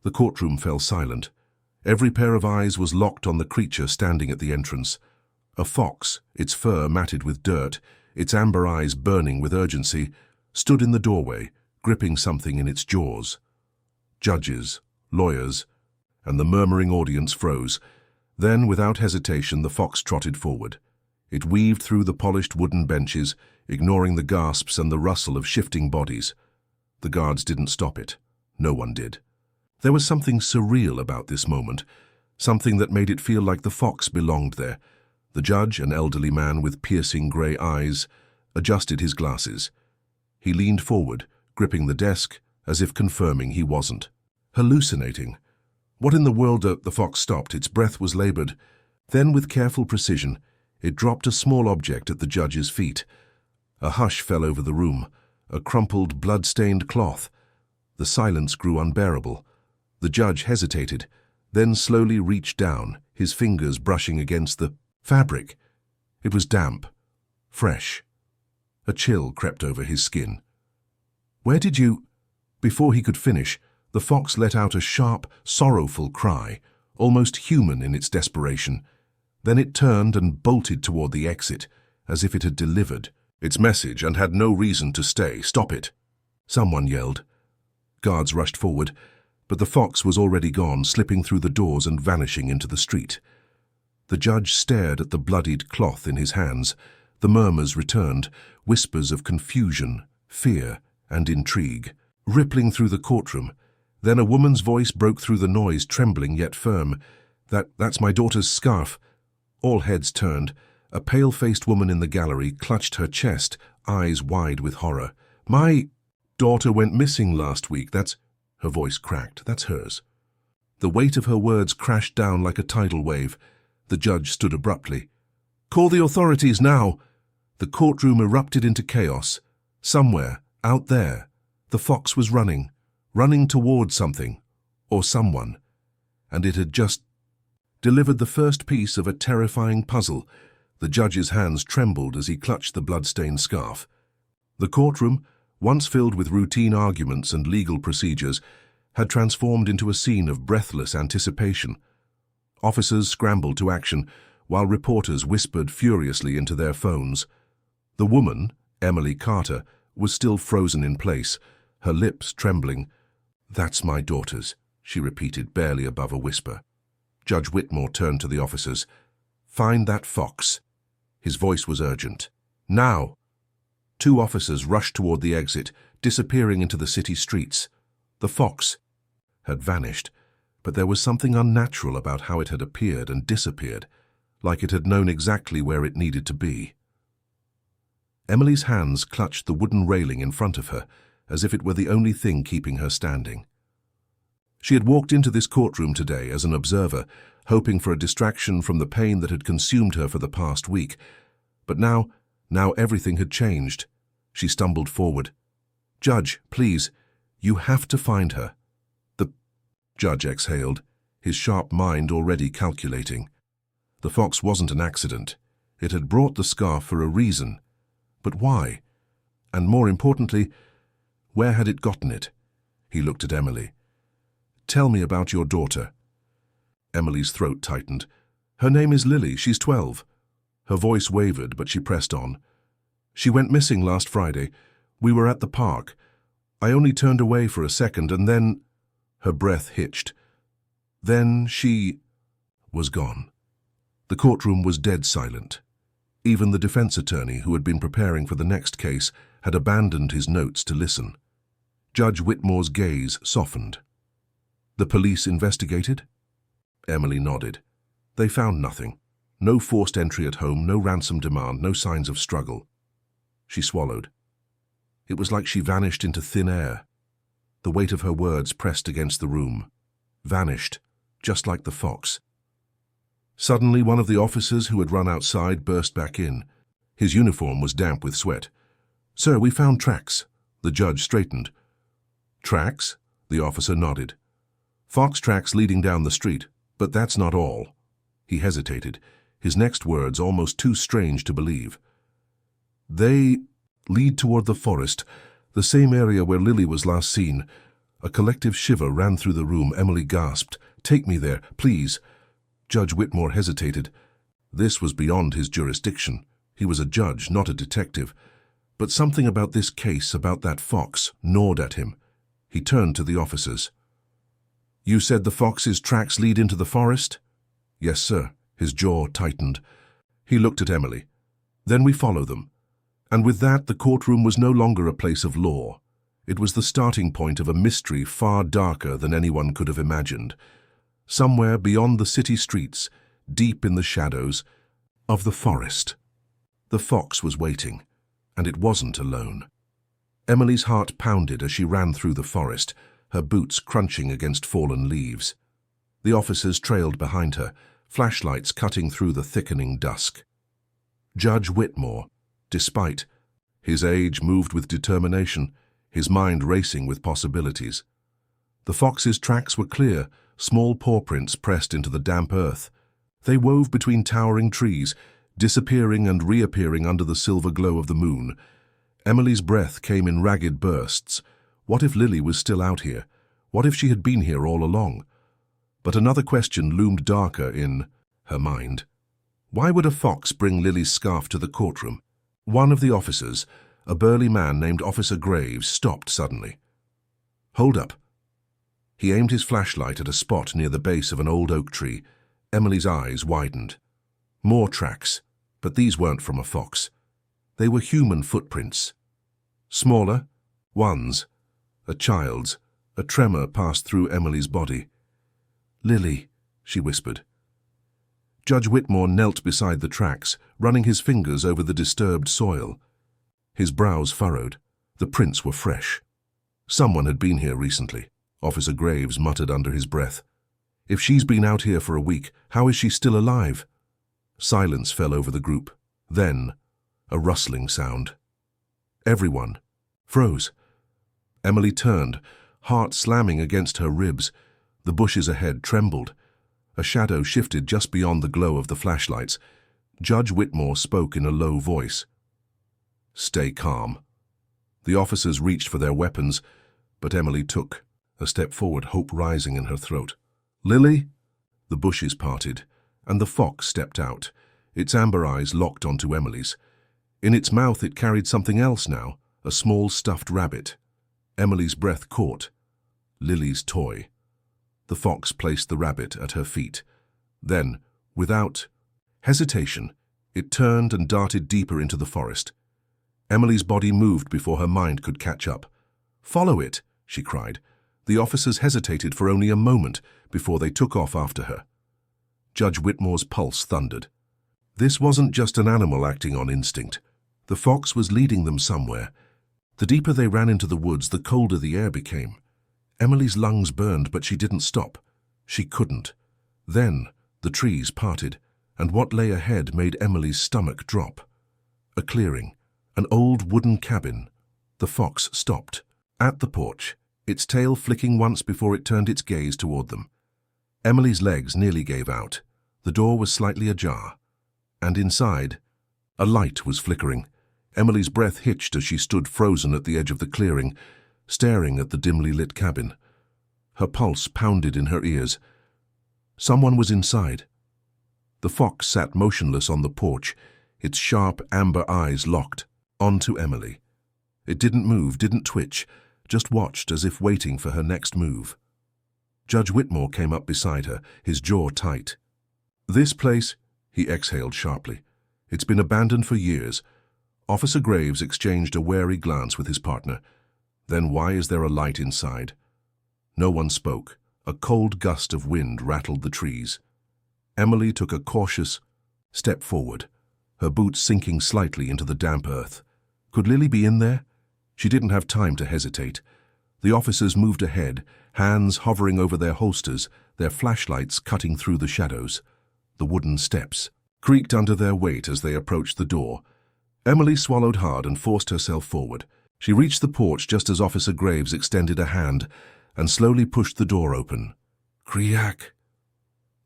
The courtroom fell silent. Every pair of eyes was locked on the creature standing at the entrance. A fox, its fur matted with dirt, its amber eyes burning with urgency, stood in the doorway, gripping something in its jaws. Judges, lawyers, and the murmuring audience froze. Then, without hesitation, the fox trotted forward. It weaved through the polished wooden benches, ignoring the gasps and the rustle of shifting bodies. The guards didn't stop it. No one did. There was something surreal about this moment, something that made it feel like the fox belonged there. The judge, an elderly man with piercing grey eyes, adjusted his glasses. He leaned forward, gripping the desk, as if confirming he wasn't hallucinating. What in the world? The fox stopped. Its breath was labored. Then, with careful precision, it dropped a small object at the judge's feet. A hush fell over the room, a crumpled, blood-stained cloth. The silence grew unbearable. The judge hesitated, then slowly reached down, his fingers brushing against the fabric. It was damp, fresh. A chill crept over his skin. "Where did you—" Before he could finish, the fox let out a sharp, sorrowful cry, almost human in its desperation. Then it turned and bolted toward the exit, as if it had delivered its message and had no reason to stay. "Stop it!" someone yelled. Guards rushed forward, but the fox was already gone, slipping through the doors and vanishing into the street. The judge stared at the bloodied cloth in his hands. The murmurs returned, whispers of confusion, fear, and intrigue, rippling through the courtroom. Then a woman's voice broke through the noise, trembling yet firm. That's my daughter's scarf." All heads turned. A pale-faced woman in the gallery clutched her chest, eyes wide with horror. "My daughter went missing last week. That's—" Her voice cracked. "That's hers." The weight of her words crashed down like a tidal wave. The judge stood abruptly. "Call the authorities now!" The courtroom erupted into chaos. Somewhere, out there, the fox was running toward something, or someone, and it had just delivered the first piece of a terrifying puzzle. The judge's hands trembled as he clutched the blood-stained scarf. The courtroom, once filled with routine arguments and legal procedures, had transformed into a scene of breathless anticipation. Officers scrambled to action, while reporters whispered furiously into their phones. The woman, Emily Carter, was still frozen in place, her lips trembling. "That's my daughter's," she repeated, barely above a whisper. Judge Whitmore turned to the officers. "Find that fox." His voice was urgent. "Now!" Two officers rushed toward the exit, disappearing into the city streets. The fox had vanished, but there was something unnatural about how it had appeared and disappeared, like it had known exactly where it needed to be. Emily's hands clutched the wooden railing in front of her, as if it were the only thing keeping her standing. She had walked into this courtroom today as an observer, hoping for a distraction from the pain that had consumed her for the past week. But now everything had changed. She stumbled forward. "Judge, please, you have to find her." The judge exhaled, his sharp mind already calculating. The fox wasn't an accident. It had brought the scarf for a reason. But why? And more importantly, where had it gotten it? He looked at Emily. "Tell me about your daughter." Emily's throat tightened. "Her name is Lily. She's 12. Her voice wavered, but she pressed on. "She went missing last Friday. We were at the park. I only turned away for a second, and then—" Her breath hitched. "Then she was gone." The courtroom was dead silent. Even the defense attorney, who had been preparing for the next case, had abandoned his notes to listen. Judge Whitmore's gaze softened. "The police investigated?" Emily nodded. "They found nothing. No forced entry at home, no ransom demand, no signs of struggle." She swallowed. It was like she vanished into thin air. The weight of her words pressed against the room. Vanished, just like the fox. Suddenly, one of the officers who had run outside burst back in. His uniform was damp with sweat. "Sir, we found tracks." The judge straightened. "Tracks?" The officer nodded. "Fox tracks leading down the street, but that's not all." He hesitated, his next words almost too strange to believe. "They lead toward the forest, the same area where Lily was last seen. A collective shiver ran through the room. Emily gasped, "Take me there, please." Judge Whitmore hesitated. This was beyond his jurisdiction. He was a judge, not a detective. But something about this case, about that fox, gnawed at him. He turned to the officers. "You said the fox's tracks lead into the forest?" "Yes, sir." His jaw tightened. He looked at Emily. "Then we follow them." And with that, the courtroom was no longer a place of law. It was the starting point of a mystery far darker than anyone could have imagined. Somewhere beyond the city streets, deep in the shadows of the forest, the fox was waiting, and it wasn't alone. Emily's heart pounded as she ran through the forest, her boots crunching against fallen leaves. The officers trailed behind her, flashlights cutting through the thickening dusk. Judge Whitmore, despite his age, moved with determination, his mind racing with possibilities. The fox's tracks were clear, small paw prints pressed into the damp earth. They wove between towering trees, disappearing and reappearing under the silver glow of the moon. Emily's breath came in ragged bursts. What if Lily was still out here? What if she had been here all along? But another question loomed darker in her mind. Why would a fox bring Lily's scarf to the courtroom? One of the officers, a burly man named Officer Graves, stopped suddenly. "Hold up." He aimed his flashlight at a spot near the base of an old oak tree. Emily's eyes widened. More tracks, but these weren't from a fox. They were human footprints. Smaller ones, a child's. A tremor passed through Emily's body. "Lily," she whispered. Judge Whitmore knelt beside the tracks, running his fingers over the disturbed soil. His brows furrowed. The prints were fresh. Someone had been here recently, Officer Graves muttered under his breath. If she's been out here for a week, how is she still alive? Silence fell over the group. Then, a rustling sound. Everyone froze. Emily turned, heart slamming against her ribs. The bushes ahead trembled. A shadow shifted just beyond the glow of the flashlights. Judge Whitmore spoke in a low voice. "Stay calm." The officers reached for their weapons, but Emily took a step forward, hope rising in her throat. "Lily?" The bushes parted, and the fox stepped out, its amber eyes locked onto Emily's. In its mouth it carried something else now, a small stuffed rabbit. Emily's breath caught. Lily's toy. The fox placed the rabbit at her feet. Then, without hesitation, it turned and darted deeper into the forest. Emily's body moved before her mind could catch up. "Follow it," she cried. The officers hesitated for only a moment before they took off after her. Judge Whitmore's pulse thundered. This wasn't just an animal acting on instinct. The fox was leading them somewhere. The deeper they ran into the woods, the colder the air became. Emily's lungs burned, but she didn't stop. She couldn't. Then the trees parted, and what lay ahead made Emily's stomach drop. A clearing, an old wooden cabin. The fox stopped. At the porch, its tail flicking once before it turned its gaze toward them. Emily's legs nearly gave out. The door was slightly ajar. And inside, a light was flickering. Emily's breath hitched as she stood frozen at the edge of the clearing, staring at the dimly lit cabin. Her pulse pounded in her ears. Someone was inside. The fox sat motionless on the porch, its sharp amber eyes locked onto Emily. It didn't move, didn't twitch, just watched as if waiting for her next move. Judge Whitmore came up beside her, his jaw tight. "This place," he exhaled sharply. "It's been abandoned for years." Officer Graves exchanged a wary glance with his partner. "Then why is there a light inside?" No one spoke. A cold gust of wind rattled the trees. Emily took a cautious step forward, her boots sinking slightly into the damp earth. Could Lily be in there? She didn't have time to hesitate. The officers moved ahead, hands hovering over their holsters, their flashlights cutting through the shadows. The wooden steps creaked under their weight as they approached the door. Emily swallowed hard and forced herself forward. She reached the porch just as Officer Graves extended a hand and slowly pushed the door open. Kriak!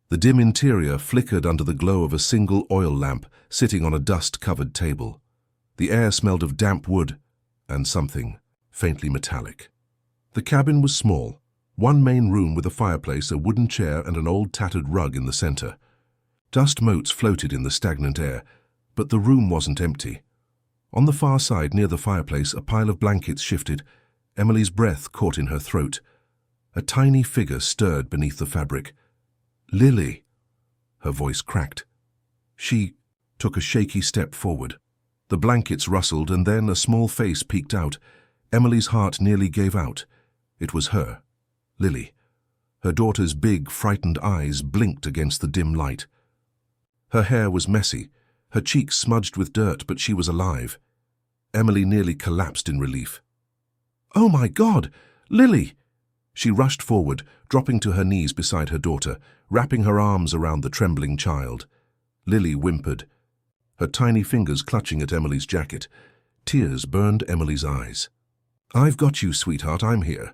The dim interior flickered under the glow of a single oil lamp sitting on a dust-covered table. The air smelled of damp wood and something faintly metallic. The cabin was small. One main room with a fireplace, a wooden chair, and an old tattered rug in the center. Dust motes floated in the stagnant air, but the room wasn't empty. On the far side, near the fireplace, a pile of blankets shifted. Emily's breath caught in her throat. A tiny figure stirred beneath the fabric. "Lily!" Her voice cracked. She took a shaky step forward. The blankets rustled, and then a small face peeked out. Emily's heart nearly gave out. It was her, Lily. Her daughter's big, frightened eyes blinked against the dim light. Her hair was messy, her cheeks smudged with dirt, but she was alive. Emily nearly collapsed in relief. "Oh my God! Lily!" She rushed forward, dropping to her knees beside her daughter, wrapping her arms around the trembling child. Lily whimpered, her tiny fingers clutching at Emily's jacket. Tears burned Emily's eyes. "I've got you, sweetheart, I'm here."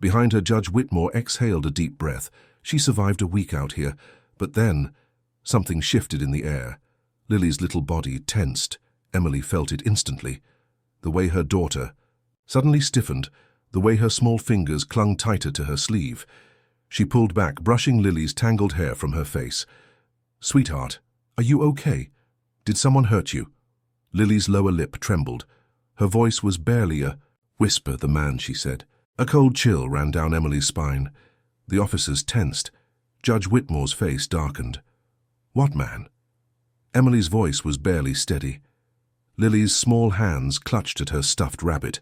Behind her, Judge Whitmore exhaled a deep breath. She survived a week out here, but then something shifted in the air. Lily's little body tensed. Emily felt it instantly. The way her daughter suddenly stiffened, the way her small fingers clung tighter to her sleeve. She pulled back, brushing Lily's tangled hair from her face. "Sweetheart, are you okay? Did someone hurt you?" Lily's lower lip trembled. Her voice was barely a whisper, "The man," she said. A cold chill ran down Emily's spine. The officers tensed. Judge Whitmore's face darkened. "What man?" Emily's voice was barely steady. Lily's small hands clutched at her stuffed rabbit,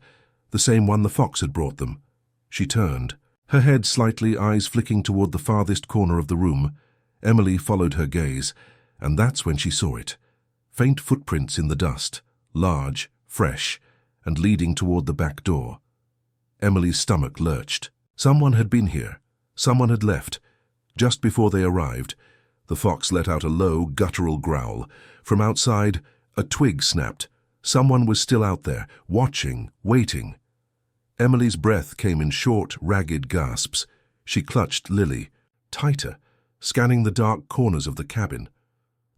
the same one the fox had brought them. She turned, her head slightly, eyes flicking toward the farthest corner of the room. Emily followed her gaze, and that's when she saw it. Faint footprints in the dust, large, fresh, and leading toward the back door. Emily's stomach lurched. Someone had been here. Someone had left. Just before they arrived, the fox let out a low, guttural growl. From outside, a twig snapped. Someone was still out there, watching, waiting. Emily's breath came in short, ragged gasps. She clutched Lily, tighter, scanning the dark corners of the cabin.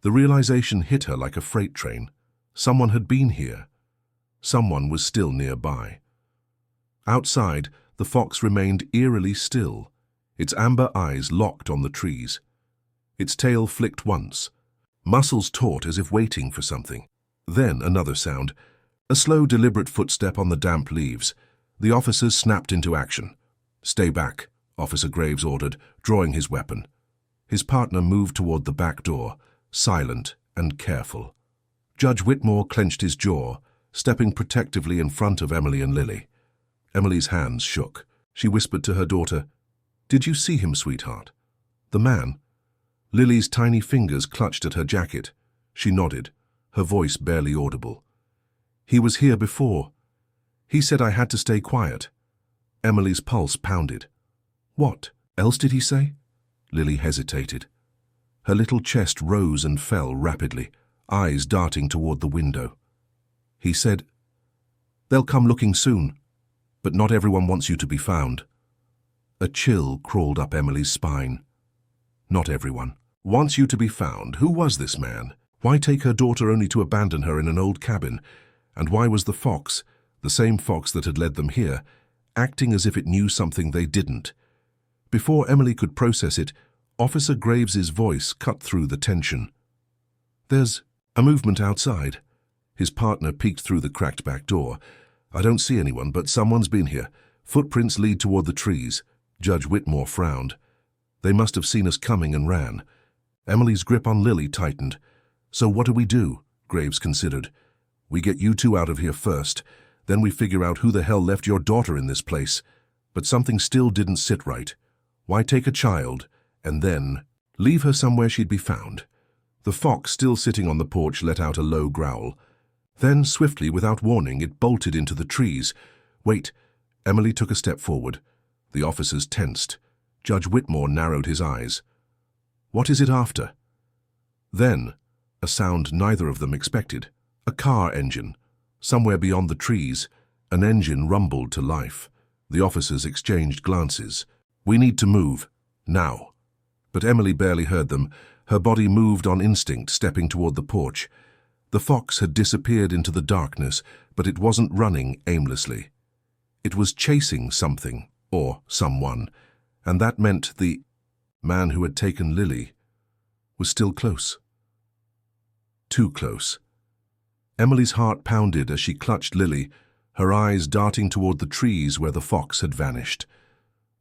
The realization hit her like a freight train. Someone had been here. Someone was still nearby. Outside, the fox remained eerily still, its amber eyes locked on the trees. Its tail flicked once, muscles taut as if waiting for something. Then another sound, a slow, deliberate footstep on the damp leaves. The officers snapped into action. "Stay back," Officer Graves ordered, drawing his weapon. His partner moved toward the back door, silent and careful. Judge Whitmore clenched his jaw, stepping protectively in front of Emily and Lily. Emily's hands shook. She whispered to her daughter, "Did you see him, sweetheart?" "The man?" Lily's tiny fingers clutched at her jacket. She nodded, her voice barely audible. "He was here before. He said I had to stay quiet." Emily's pulse pounded. "What else did he say?" Lily hesitated. Her little chest rose and fell rapidly, eyes darting toward the window. "He said, 'They'll come looking soon, but not everyone wants you to be found.'" A chill crawled up Emily's spine. Not everyone wants you to be found. Who was this man? Why take her daughter only to abandon her in an old cabin? And why was the fox, the same fox that had led them here, acting as if it knew something they didn't? Before Emily could process it, Officer Graves's voice cut through the tension. "There's a movement outside." His partner peeked through the cracked back door. "I don't see anyone, but someone's been here. Footprints lead toward the trees." Judge Whitmore frowned. "They must have seen us coming and ran." Emily's grip on Lily tightened. "So what do we do?" Graves considered. "We get you two out of here first. Then we figure out who the hell left your daughter in this place." But something still didn't sit right. Why take a child and then leave her somewhere she'd be found? The fox, still sitting on the porch, let out a low growl. Then, swiftly, without warning, it bolted into the trees. "Wait." Emily took a step forward. The officers tensed. Judge Whitmore narrowed his eyes. "What is it after?" Then, a sound neither of them expected. A car engine. Somewhere beyond the trees, an engine rumbled to life. The officers exchanged glances. "We need to move. Now." But Emily barely heard them. Her body moved on instinct, stepping toward the porch. The fox had disappeared into the darkness, but it wasn't running aimlessly. It was chasing something. or someone, and that meant the man who had taken Lily was still close. Too close. Emily's heart pounded as she clutched Lily, her eyes darting toward the trees where the fox had vanished.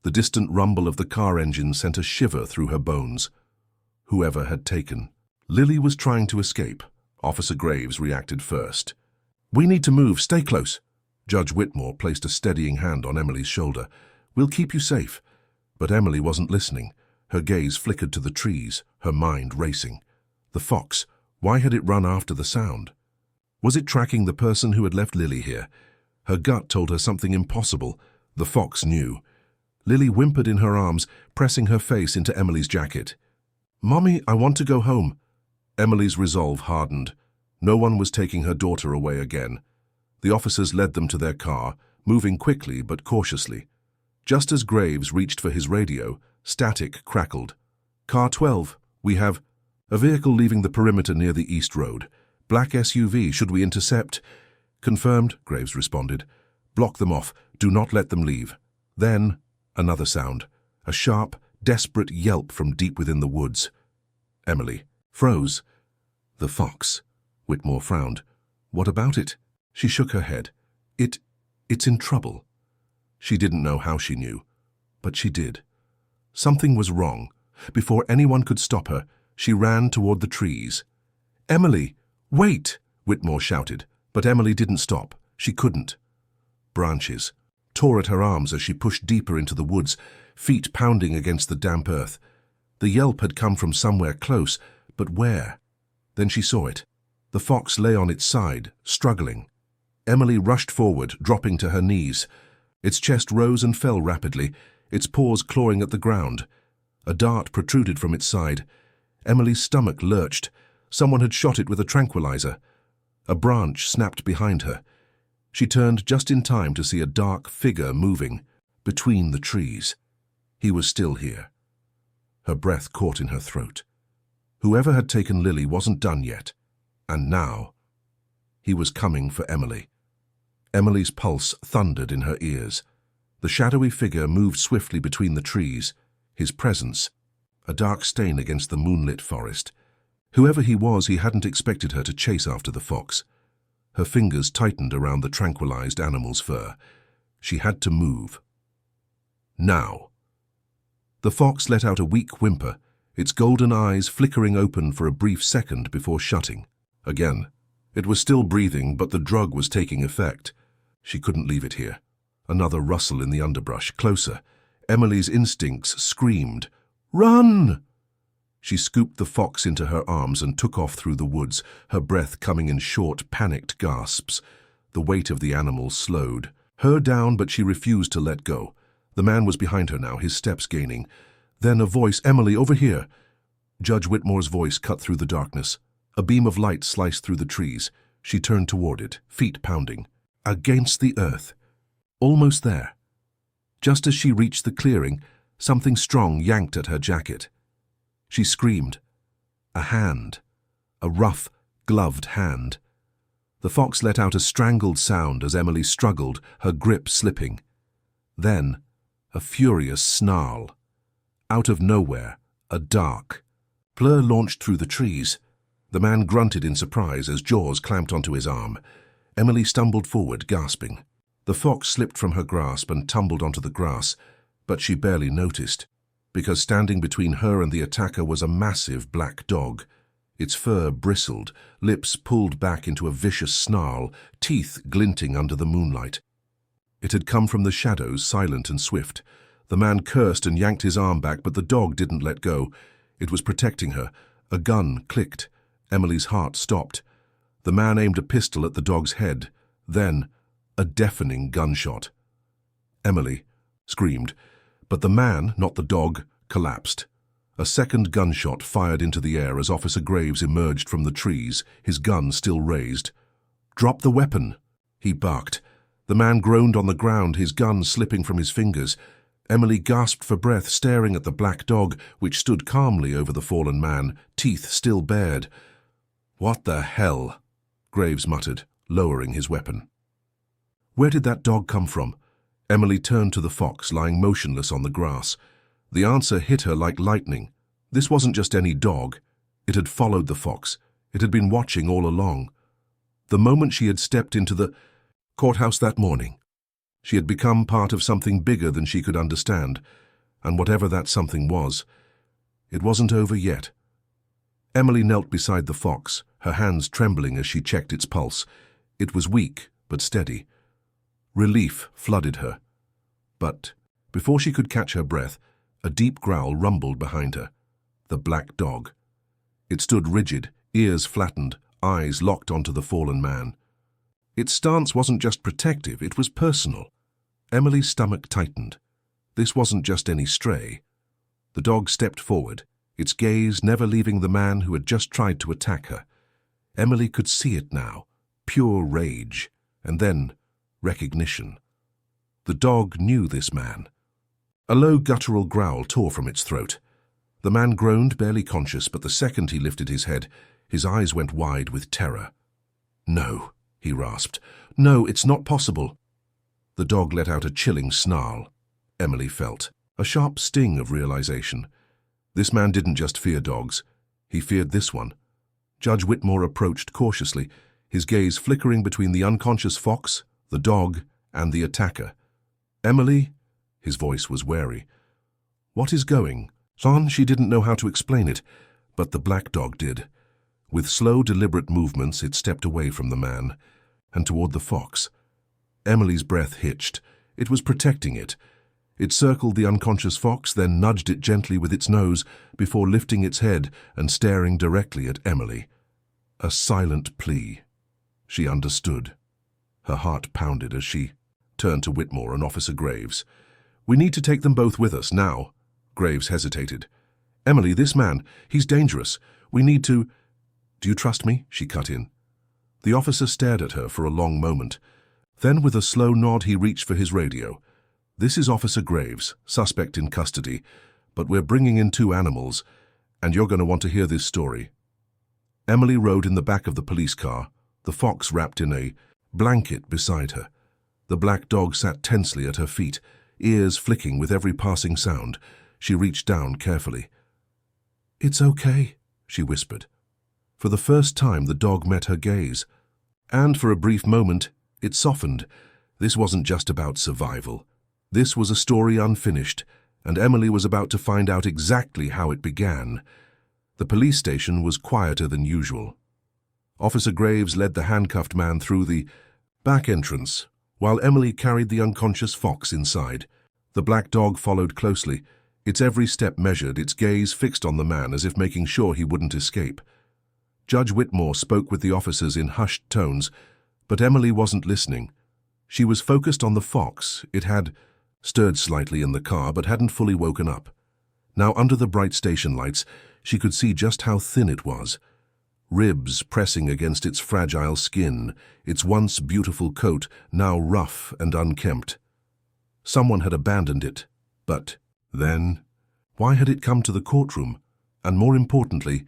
The distant rumble of the car engine sent a shiver through her bones. Whoever had taken Lily was trying to escape. Officer Graves reacted first. "We need to move. Stay close." Judge Whitmore placed a steadying hand on Emily's shoulder. "We'll keep you safe." But Emily wasn't listening. Her gaze flickered to the trees, her mind racing. The fox, why had it run after the sound? Was it tracking the person who had left Lily here? Her gut told her something impossible. The fox knew. Lily whimpered in her arms, pressing her face into Emily's jacket. "Mommy, I want to go home." Emily's resolve hardened. No one was taking her daughter away again. The officers led them to their car, moving quickly but cautiously. Just as Graves reached for his radio, static crackled. "Car 12, we have a vehicle leaving the perimeter near the East Road. Black SUV, should we intercept?" "Confirmed," Graves responded. "Block them off. Do not let them leave." Then, another sound. A sharp, desperate yelp from deep within the woods. Emily froze. "The fox." Whitmore frowned. "What about it?" She shook her head. It's in trouble." She didn't know how she knew, but she did. Something was wrong. Before anyone could stop her, she ran toward the trees. "Emily, wait!" Whitmore shouted, but Emily didn't stop. She couldn't. Branches tore at her arms as she pushed deeper into the woods, feet pounding against the damp earth. The yelp had come from somewhere close, but where? Then she saw it. The fox lay on its side, struggling. Emily rushed forward, dropping to her knees. Its chest rose and fell rapidly, its paws clawing at the ground. A dart protruded from its side. Emily's stomach lurched. Someone had shot it with a tranquilizer. A branch snapped behind her. She turned just in time to see a dark figure moving between the trees. He was still here. Her breath caught in her throat. Whoever had taken Lily wasn't done yet. And now, he was coming for Emily. Emily's pulse thundered in her ears. The shadowy figure moved swiftly between the trees, his presence, a dark stain against the moonlit forest. Whoever he was, he hadn't expected her to chase after the fox. Her fingers tightened around the tranquilized animal's fur. She had to move. Now. The fox let out a weak whimper, its golden eyes flickering open for a brief second before shutting. Again. It was still breathing, but the drug was taking effect. She couldn't leave it here. Another rustle in the underbrush, closer. Emily's instincts screamed, "Run!" She scooped the fox into her arms and took off through the woods, her breath coming in short, panicked gasps. The weight of the animal slowed her down, but she refused to let go. The man was behind her now, his steps gaining. Then a voice, "Emily, over here." Judge Whitmore's voice cut through the darkness. A beam of light sliced through the trees. She turned toward it, feet pounding. Against the earth. Almost there. Just as she reached the clearing, something strong yanked at her jacket. She screamed. A hand. A rough, gloved hand. The fox let out a strangled sound as Emily struggled, her grip slipping. Then, a furious snarl. Out of nowhere, a dark blur launched through the trees. The man grunted in surprise as jaws clamped onto his arm. Emily stumbled forward, gasping. The fox slipped from her grasp and tumbled onto the grass, but she barely noticed, because standing between her and the attacker was a massive black dog. Its fur bristled, lips pulled back into a vicious snarl, teeth glinting under the moonlight. It had come from the shadows, silent and swift. The man cursed and yanked his arm back, but the dog didn't let go. It was protecting her. A gun clicked. Emily's heart stopped. The man aimed a pistol at the dog's head. Then, a deafening gunshot. Emily screamed, but the man, not the dog, collapsed. A second gunshot fired into the air as Officer Graves emerged from the trees, his gun still raised. "Drop the weapon," he barked. The man groaned on the ground, his gun slipping from his fingers. Emily gasped for breath, staring at the black dog, which stood calmly over the fallen man, teeth still bared. "What the hell?" Graves muttered, lowering his weapon. "Where did that dog come from?" Emily turned to the fox lying motionless on the grass. The answer hit her like lightning. This wasn't just any dog. It had followed the fox. It had been watching all along. The moment she had stepped into the courthouse that morning, she had become part of something bigger than she could understand, and whatever that something was, it wasn't over yet. Emily knelt beside the fox, her hands trembling as she checked its pulse. It was weak, but steady. Relief flooded her. But before she could catch her breath, a deep growl rumbled behind her. The black dog. It stood rigid, ears flattened, eyes locked onto the fallen man. Its stance wasn't just protective, it was personal. Emily's stomach tightened. This wasn't just any stray. The dog stepped forward, its gaze never leaving the man who had just tried to attack her. Emily could see it now, pure rage, and then recognition. The dog knew this man. A low guttural growl tore from its throat. The man groaned, barely conscious, but the second he lifted his head, his eyes went wide with terror. "No," he rasped. "No, it's not possible." The dog let out a chilling snarl. Emily felt a sharp sting of realization. This man didn't just fear dogs. He feared this one. Judge Whitmore approached cautiously, his gaze flickering between the unconscious fox, the dog, and the attacker. "Emily?" His voice was wary. "What is going on?" She didn't know how to explain it, but the black dog did. With slow, deliberate movements, it stepped away from the man and toward the fox. Emily's breath hitched. It was protecting it. It circled the unconscious fox, then nudged it gently with its nose before lifting its head and staring directly at Emily. A silent plea. She understood. Her heart pounded as she turned to Whitmore and Officer Graves. "We need to take them both with us, now." Graves hesitated. "Emily, this man, he's dangerous. We need to—" "Do you trust me?" she cut in. The officer stared at her for a long moment. Then with a slow nod he reached for his radio. "This is Officer Graves, suspect in custody, but we're bringing in 2 animals, and you're going to want to hear this story." Emily rode in the back of the police car, the fox wrapped in a blanket beside her. The black dog sat tensely at her feet, ears flicking with every passing sound. She reached down carefully. "It's okay," she whispered. For the first time the dog met her gaze, and for a brief moment it softened. This wasn't just about survival. This was a story unfinished, and Emily was about to find out exactly how it began. The police station was quieter than usual. Officer Graves led the handcuffed man through the back entrance, while Emily carried the unconscious fox inside. The black dog followed closely, its every step measured, its gaze fixed on the man as if making sure he wouldn't escape. Judge Whitmore spoke with the officers in hushed tones, but Emily wasn't listening. She was focused on the fox. It had stirred slightly in the car, but hadn't fully woken up. Now, under the bright station lights, she could see just how thin it was. Ribs pressing against its fragile skin, its once beautiful coat now rough and unkempt. Someone had abandoned it, but then, why had it come to the courtroom? And more importantly,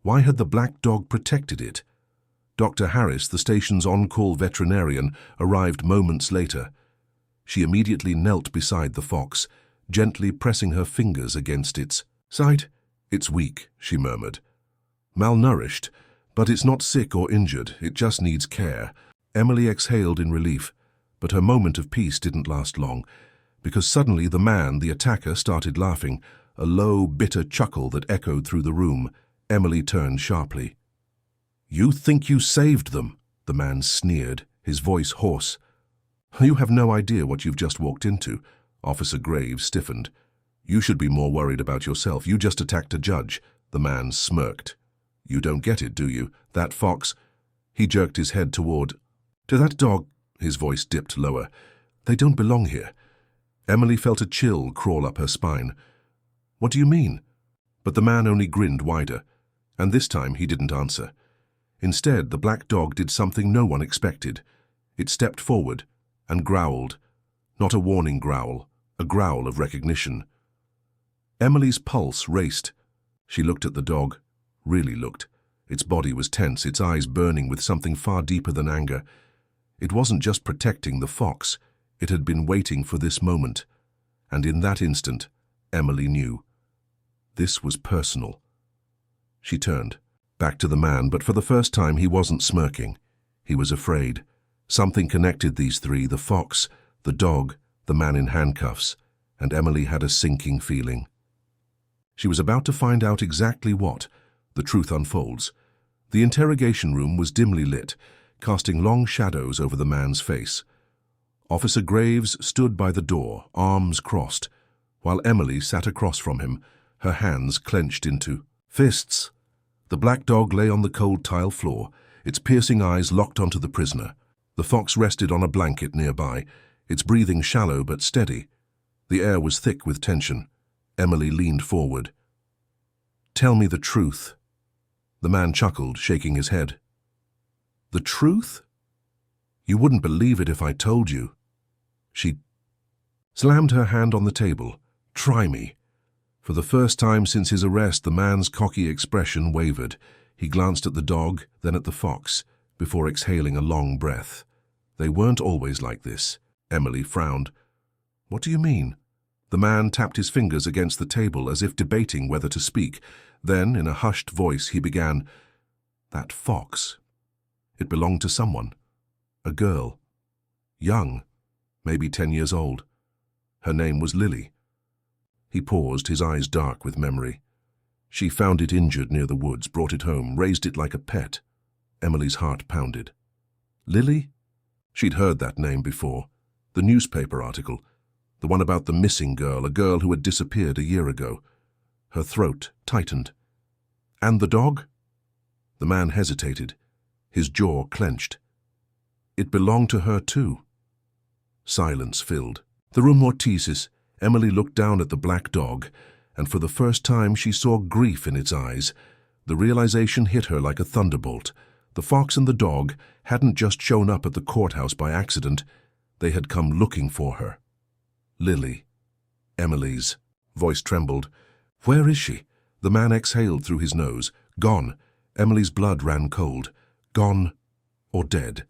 why had the black dog protected it? Dr. Harris, the station's on-call veterinarian, arrived moments later. She immediately knelt beside the fox, gently pressing her fingers against its side. "It's weak," she murmured. "Malnourished, but it's not sick or injured, it just needs care." Emily exhaled in relief, but her moment of peace didn't last long, because suddenly the man, the attacker, started laughing, a low, bitter chuckle that echoed through the room. Emily turned sharply. "You think you saved them?" the man sneered, his voice hoarse. "You have no idea what you've just walked into." Officer Graves stiffened. "You should be more worried about yourself. You just attacked a judge." The man smirked. "You don't get it, do you? That fox—" He jerked his head toward— "To that dog—" His voice dipped lower. "They don't belong here." Emily felt a chill crawl up her spine. "What do you mean?" But the man only grinned wider, and this time he didn't answer. Instead, the black dog did something no one expected. It stepped forward and growled. Not a warning growl, a growl of recognition. Emily's pulse raced. She looked at the dog, really looked. Its body was tense, its eyes burning with something far deeper than anger. It wasn't just protecting the fox, It had been waiting for this moment, and in that instant, Emily knew. This was personal. She turned, back to the man, but for the first time he wasn't smirking. He was afraid. Something connected these three, the fox, the dog, the man in handcuffs, and Emily had a sinking feeling. She was about to find out exactly what. The truth unfolds. The interrogation room was dimly lit, casting long shadows over the man's face. Officer Graves stood by the door, arms crossed, while Emily sat across from him, her hands clenched into fists. The black dog lay on the cold tile floor, its piercing eyes locked onto the prisoner. The fox rested on a blanket nearby, its breathing shallow but steady. The air was thick with tension. Emily leaned forward. "Tell me the truth." The man chuckled, shaking his head. "The truth? You wouldn't believe it if I told you." She slammed her hand on the table. "Try me." For the first time since his arrest, the man's cocky expression wavered. He glanced at the dog, then at the fox, before exhaling a long breath. They weren't always like this. Emily frowned. "What do you mean?" The man tapped his fingers against the table as if debating whether to speak. Then, in a hushed voice, he began, "That fox. It belonged to someone. A girl. Young. Maybe 10 years old. Her name was Lily." He paused, his eyes dark with memory. "She found it injured near the woods, brought it home, raised it like a pet." Emily's heart pounded. Lily? She'd heard that name before. The newspaper article. The one about the missing girl, a girl who had disappeared a year ago. Her throat tightened. "And the dog?" The man hesitated, his jaw clenched. "It belonged to her too." Silence filled the room. Mortises. Emily looked down at the black dog, and for the first time she saw grief in its eyes. The realization hit her like a thunderbolt. The fox and the dog hadn't just shown up at the courthouse by accident. They had come looking for her. Lily. Emily's voice trembled. "Where is she?" The man exhaled through his nose. "Gone." Emily's blood ran cold. "Gone or dead?"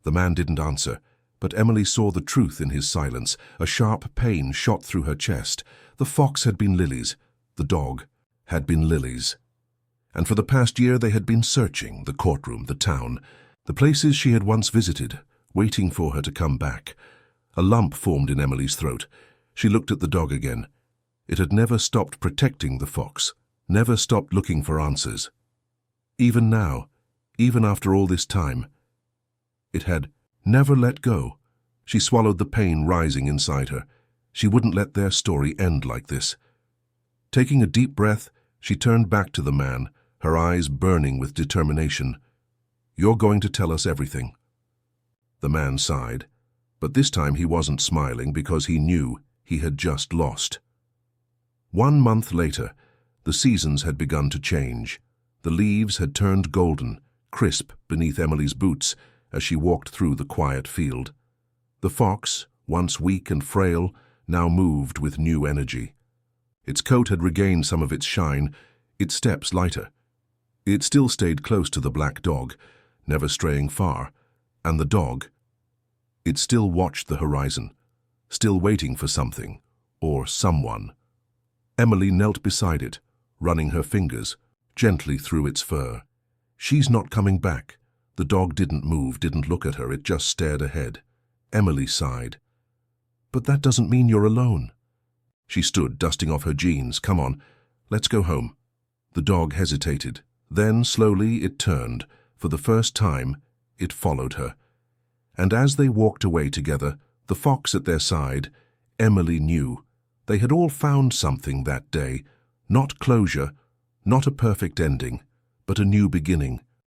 The man didn't answer, but Emily saw the truth in his silence. A sharp pain shot through her chest. The fox had been Lily's. The dog had been Lily's. And for the past year they had been searching the courtroom, the town, the places she had once visited, waiting for her to come back. A lump formed in Emily's throat. She looked at the dog again. It had never stopped protecting the fox, never stopped looking for answers. Even now, even after all this time, it had never let go. She swallowed the pain rising inside her. She wouldn't let their story end like this. Taking a deep breath, she turned back to the man, her eyes burning with determination. "You're going to tell us everything." The man sighed, but this time he wasn't smiling because he knew he had just lost. 1 month later, the seasons had begun to change. The leaves had turned golden, crisp beneath Emily's boots as she walked through the quiet field. The fox, once weak and frail, now moved with new energy. Its coat had regained some of its shine, its steps lighter. It still stayed close to the black dog, never straying far, and the dog, it still watched the horizon, still waiting for something, or someone. Emily knelt beside it, running her fingers gently through its fur. "She's not coming back." The dog didn't move, didn't look at her, it just stared ahead. Emily sighed. "But that doesn't mean you're alone." She stood, dusting off her jeans. "Come on, let's go home." The dog hesitated. Then, slowly, it turned. For the first time, it followed her. And as they walked away together, the fox at their side, Emily knew. They had all found something that day. Not closure, not a perfect ending, but a new beginning.